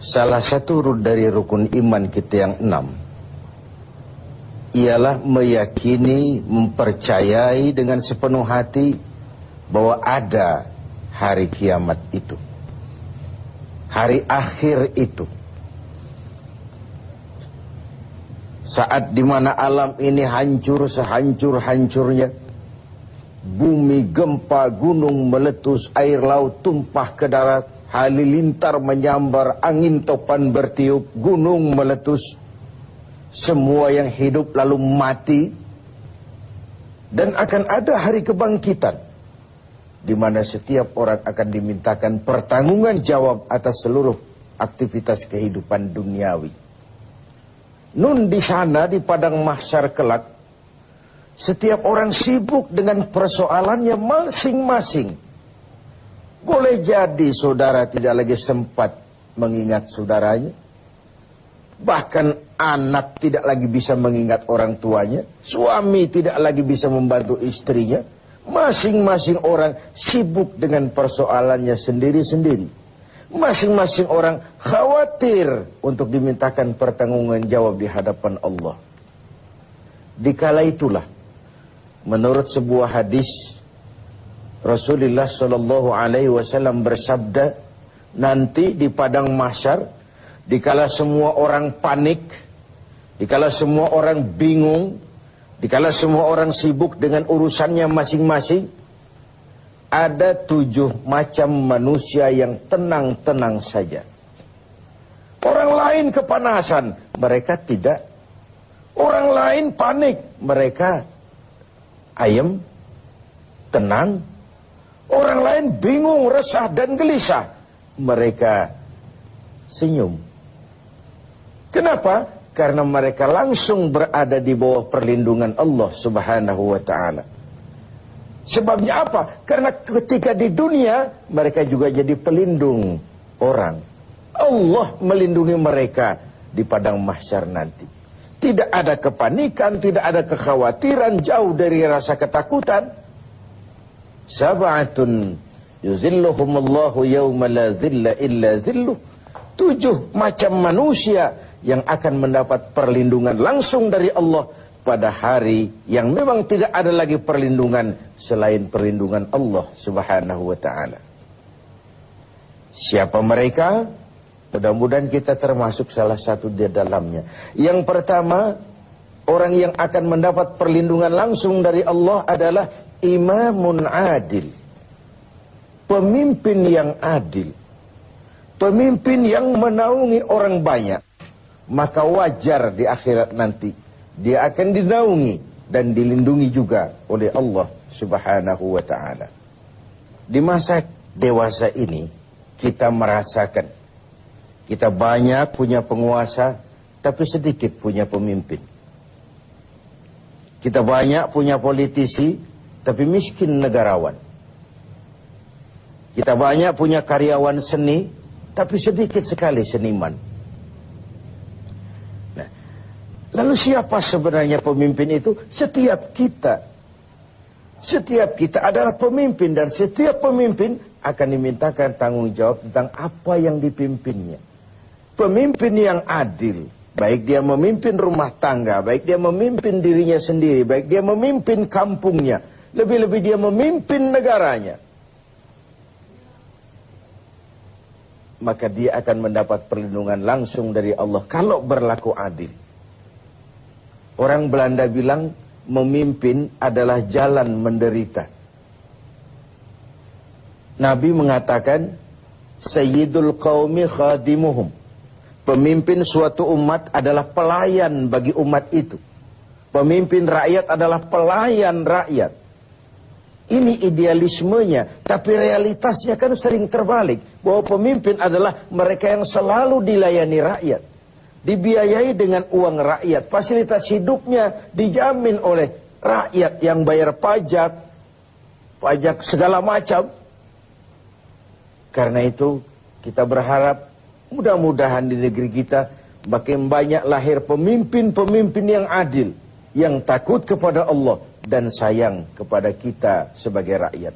Salah satu dari rukun iman kita yang 6 ialah meyakini, mempercayai dengan sepenuh hati bahwa ada hari kiamat itu, hari akhir itu, saat dimana alam ini hancur sehancur-hancurnya, bumi gempa, gunung meletus, air laut tumpah ke darat, halilintar menyambar, angin topan bertiup, gunung meletus, semua yang hidup lalu mati, dan akan ada hari kebangkitan di mana setiap orang akan dimintakan pertanggunggan jawab atas seluruh aktivitas kehidupan duniawi. Nun di sana di padang mahsyar kelak, setiap orang sibuk dengan persoalannya masing-masing. Boleh jadi saudara tidak lagi sempat mengingat saudaranya. Bahkan anak tidak lagi bisa mengingat orang tuanya. Suami tidak lagi bisa membantu istrinya. Masing-masing orang sibuk dengan persoalannya sendiri-sendiri. Masing-masing orang khawatir untuk dimintakan pertanggungan jawab di hadapan Allah. Dikala itulah, menurut sebuah hadis, Rasulullah SAW bersabda, nanti di padang mahsyar, dikala semua orang panik, dikala semua orang bingung, dikala semua orang sibuk dengan urusannya masing-masing, ada 7 macam manusia yang tenang-tenang saja. Orang lain kepanasan, mereka tidak. Orang lain panik, mereka ayem, tenang. Orang lain bingung, resah dan gelisah, mereka senyum. Kenapa? Karena mereka langsung berada di bawah perlindungan Allah Subhanahu wa ta'ala. Sebabnya apa? Karena ketika di dunia mereka juga jadi pelindung orang. Allah melindungi mereka di padang mahsyar nanti. Tidak ada kepanikan, tidak ada kekhawatiran, jauh dari rasa ketakutan. Sab'atun yuzilluhumullahu yawma la zilla illa zilluh. 7 macam manusia yang akan mendapat perlindungan langsung dari Allah pada hari yang memang tidak ada lagi perlindungan selain perlindungan Allah Subhanahu wa ta'ala. Siapa mereka? Mudah-mudahan kita termasuk salah satu di dalamnya. Yang pertama, orang yang akan mendapat perlindungan langsung dari Allah adalah imamun adil. Pemimpin yang adil. Pemimpin yang menaungi orang banyak. Maka wajar di akhirat nanti dia akan dinaungi dan dilindungi juga oleh Allah Subhanahu wa ta'ala. Di masa dewasa ini kita merasakan kita banyak punya penguasa tapi sedikit punya pemimpin. Kita banyak punya politisi tapi miskin negarawan. Kita banyak punya karyawan seni tapi sedikit sekali seniman. Lalu siapa sebenarnya pemimpin itu? Setiap kita. Setiap kita adalah pemimpin. Dan setiap pemimpin akan dimintakan tanggung jawab tentang apa yang dipimpinnya. Pemimpin yang adil. Baik dia memimpin rumah tangga. Baik dia memimpin dirinya sendiri. Baik dia memimpin kampungnya. Lebih-lebih dia memimpin negaranya. Maka dia akan mendapat perlindungan langsung dari Allah. Kalau berlaku adil. Orang Belanda bilang memimpin adalah jalan menderita. Nabi mengatakan Sayyidul Qaumi khadimuhum. Pemimpin suatu umat adalah pelayan bagi umat itu. Pemimpin rakyat adalah pelayan rakyat. Ini idealismenya, tapi realitasnya kan sering terbalik. Bahwa pemimpin adalah mereka yang selalu dilayani rakyat. Dibiayai dengan uang rakyat. Fasilitas hidupnya dijamin oleh rakyat yang bayar pajak. Pajak segala macam. Karena itu kita berharap mudah-mudahan di negeri kita makin banyak lahir pemimpin-pemimpin yang adil. Yang takut kepada Allah dan sayang kepada kita sebagai rakyat.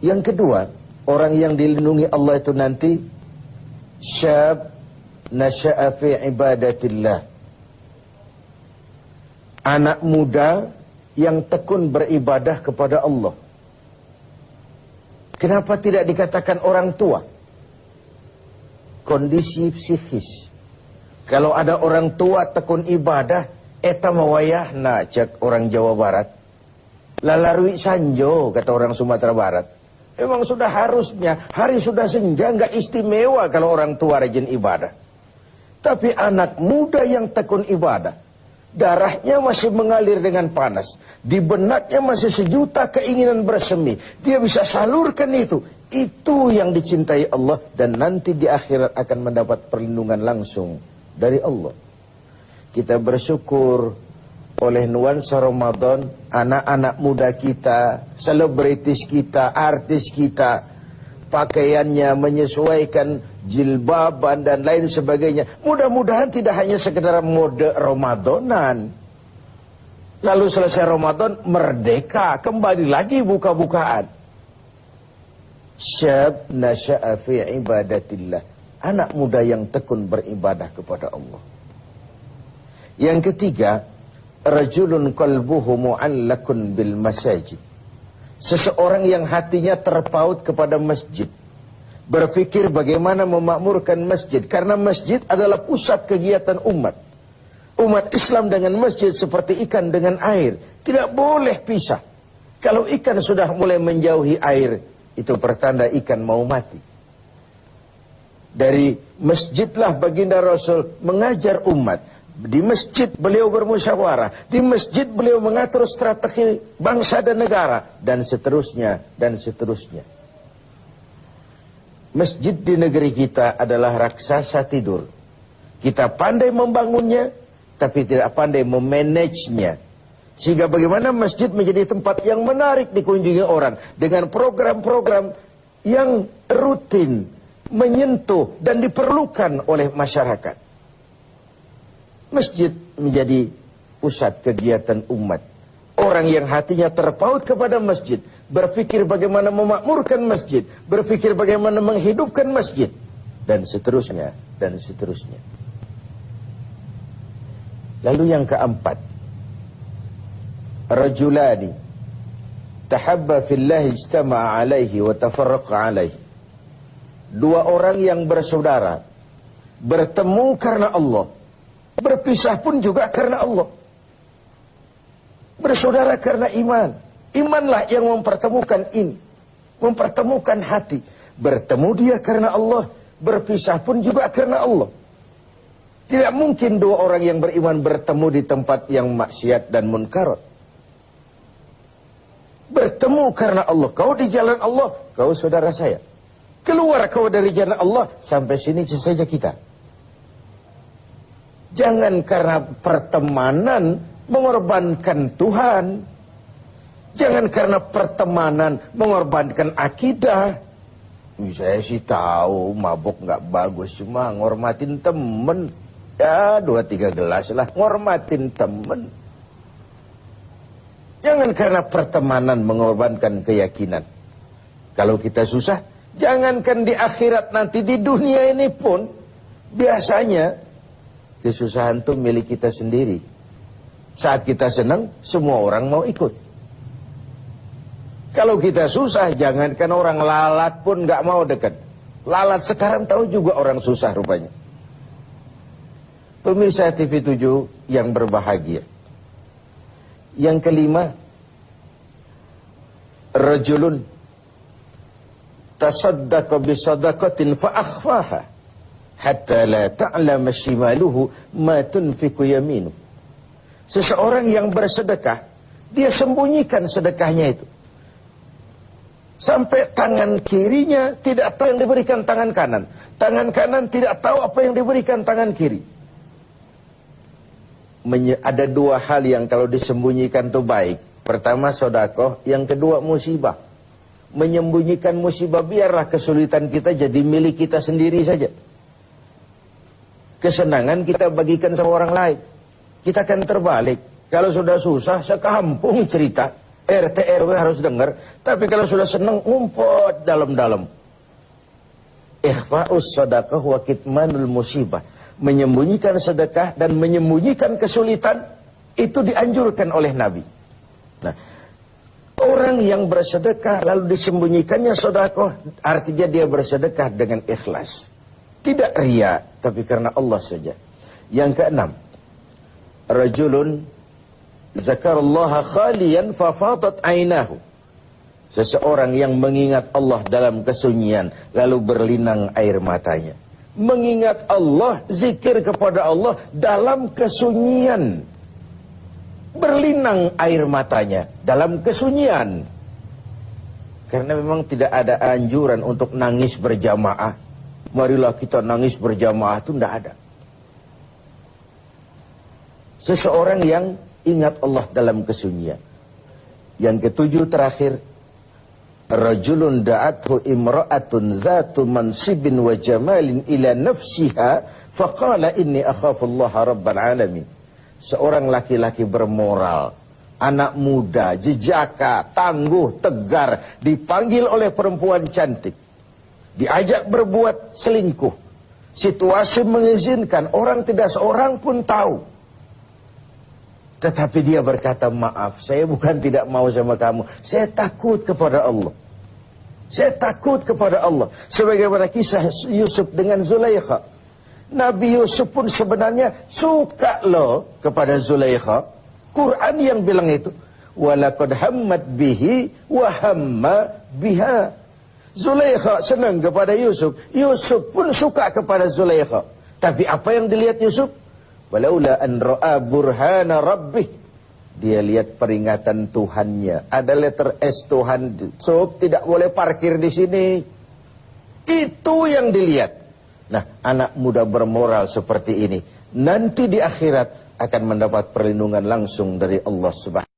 Yang kedua, orang yang dilindungi Allah itu nanti syab nasya'a fi ibadatillah. Anak muda yang tekun beribadah kepada Allah. Kenapa tidak dikatakan orang tua? Kondisi psikis. Kalau ada orang tua tekun ibadah, eta mawayahna cek orang Jawa Barat. Lalarui sanjo kata orang Sumatera Barat. Memang sudah harusnya, hari sudah senja, nggak istimewa kalau orang tua rajin ibadah. Tapi anak muda yang tekun ibadah, darahnya masih mengalir dengan panas, di benaknya masih sejuta keinginan bersemi, dia bisa salurkan itu yang dicintai Allah, dan nanti di akhirat akan mendapat perlindungan langsung dari Allah. Kita bersyukur oleh nuansa Ramadan, anak-anak muda kita, selebritis kita, artis kita, pakaiannya menyesuaikan, jilbaban dan lain sebagainya. Mudah-mudahan tidak hanya sekedar mode Ramadanan. Lalu selesai Ramadan, merdeka, kembali lagi buka-bukaan. Syab nasya'a fi ibadatillah. Anak muda yang tekun beribadah kepada Allah. Yang ketiga, rajulun qalbuhu mu'allakun bil masajid. Seseorang yang hatinya terpaut kepada masjid. Berpikir bagaimana memakmurkan masjid. Karena masjid adalah pusat kegiatan umat. Umat Islam dengan masjid seperti ikan dengan air. Tidak boleh pisah. Kalau ikan sudah mulai menjauhi air, itu pertanda ikan mau mati. Dari masjidlah baginda Rasul mengajar umat. Di masjid beliau bermusyawarah, di masjid beliau mengatur strategi bangsa dan negara, dan seterusnya, dan seterusnya. Masjid di negeri kita adalah raksasa tidur. Kita pandai membangunnya, tapi tidak pandai memanagenya. Sehingga bagaimana masjid menjadi tempat yang menarik dikunjungi orang, dengan program-program yang rutin, menyentuh, dan diperlukan oleh masyarakat. Masjid menjadi pusat kegiatan umat. Orang yang hatinya terpaut kepada masjid, berpikir bagaimana memakmurkan masjid, berpikir bagaimana menghidupkan masjid, dan seterusnya, dan seterusnya. Lalu yang keempat, rajulani tahabba fillahi ijtama'a alaihi wa tafarraqa alaihi. Dua orang yang bersaudara, bertemu karena Allah, berpisah pun juga karena Allah. Bersaudara karena iman. Imanlah yang mempertemukan ini, mempertemukan hati. Bertemu dia karena Allah, berpisah pun juga karena Allah. Tidak mungkin dua orang yang beriman bertemu di tempat yang maksiat dan munkarat. Bertemu karena Allah. Kau di jalan Allah, kau saudara saya. Keluar kau dari jalan Allah, sampai sini saja kita. Jangan karena pertemanan mengorbankan Tuhan. Jangan karena pertemanan mengorbankan akidah. Saya sih tahu mabuk nggak bagus, cuma ngormatin temen. Ya 2-3 gelas lah, ngormatin temen. Jangan karena pertemanan mengorbankan keyakinan. Kalau kita susah, jangankan di akhirat, nanti di dunia ini pun biasanya kesusahan itu milik kita sendiri. Saat kita senang, semua orang mau ikut. Kalau kita susah, jangankan orang lalat pun nggak mau dekat. Lalat sekarang tahu juga orang susah rupanya. Pemirsa TV 7 yang berbahagia. Yang kelima, rajulun tasaddaqa bisadaqatin fa'akhfaha hatta la ta'lama shimaluhu ma tunfiqu yaminu. Seseorang yang bersedekah, dia sembunyikan sedekahnya itu, sampai tangan kirinya tidak tahu yang diberikan tangan kanan, tangan kanan tidak tahu apa yang diberikan tangan kiri. Ada dua hal yang kalau disembunyikan itu baik. Pertama sedekah, yang kedua musibah. Menyembunyikan musibah, biarlah kesulitan kita jadi milik kita sendiri saja. Kesenangan kita bagikan sama orang lain. Kita akan terbalik. Kalau sudah susah, sekampung cerita. RT RW harus dengar. Tapi kalau sudah senang, ngumpet dalam-dalam. Ikhfa'us sadaqah wa kitmanul musibah. Menyembunyikan sedekah dan menyembunyikan kesulitan, itu dianjurkan oleh Nabi. Nah, orang yang bersedekah lalu disembunyikannya sedekah, artinya dia bersedekah dengan ikhlas. Tidak riya, tapi karena Allah saja. Yang keenam, rajulun zakarallaha khaliyan fafadat ainahu. Seseorang yang mengingat Allah dalam kesunyian, lalu berlinang air matanya. Mengingat Allah, zikir kepada Allah dalam kesunyian. Berlinang air matanya dalam kesunyian. Karena memang tidak ada anjuran untuk nangis berjamaah. Marilah kita nangis berjamaah, itu tidak ada. Seseorang yang ingat Allah dalam kesunyian. Yang ketujuh terakhir, rajulun da'athu imra'atun zatu mansibin wa jamalin ila nafsiha faqala inni akhafullaha rabbal alamin. Seorang laki-laki bermoral, anak muda, jejaka, tangguh, tegar, dipanggil oleh perempuan cantik, diajak berbuat selingkuh. Situasi mengizinkan, orang tidak seorang pun tahu. Tetapi dia berkata, maaf, saya bukan tidak mau sama kamu, saya takut kepada Allah. Saya takut kepada Allah. Sebagaimana kisah Yusuf dengan Zulaikha. Nabi Yusuf pun sebenarnya suka loh kepada Zulaikha. Quran yang bilang itu. Walaqad hammat bihi wa hamma biha. Zulaikha senang kepada Yusuf. Yusuf pun suka kepada Zulaikha. Tapi apa yang dilihat Yusuf? Walaula an ra'a burhana rabbih. Dia lihat peringatan Tuhannya. Ada letter S Tuhan. So, tidak boleh parkir di sini. Itu yang dilihat. Nah, anak muda bermoral seperti ini, nanti di akhirat akan mendapat perlindungan langsung dari Allah Subhanahu.